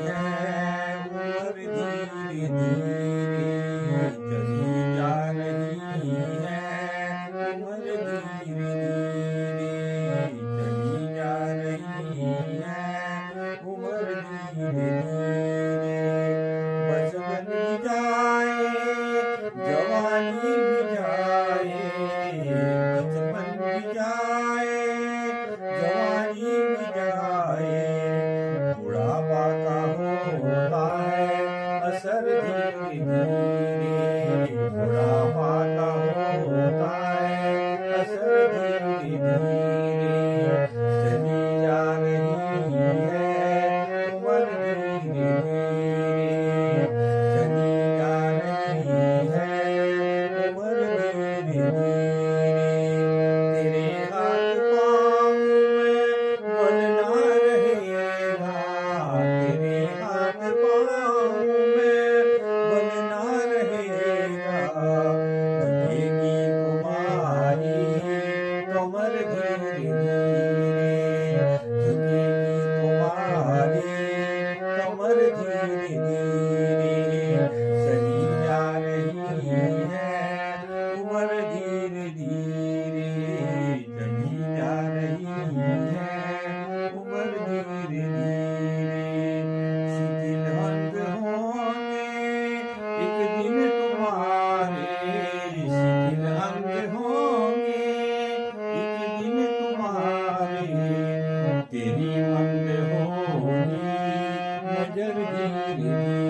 है उम्र धीरे धीरे चली जा रही है उम्र धीरे धीरे चली जा रही है उम्र धीरे धीरे बस बन जाए जवानी भी जाए बचपन भी जाए जवानी भी जाए बुढ़ापा का होता है असर धीरे धीरे बुढ़ापा का होता है असर धीरे धीरे चली जा रही है उम्र धीरे धीरे चली जा रही है उम्र धीरे धीरे तेरे हाथ पाँव में बल ना रहेगा तेरे हाथ पाँव में बल ना रहेगा लगेगी तुम्हारी कमर धीरे धीरे लगेगी तुम्हारी कमर धीरे धीरे चली जा रही है उम्र धीरे धीरे चली जा रही है उम्र धीरे धीरे शिथिल अंग होंगे एक दिन तुम्हारे शिथिल अंग होंगे एक दिन तुम्हारे तेरी मंद होगी नजर धीरे धीरे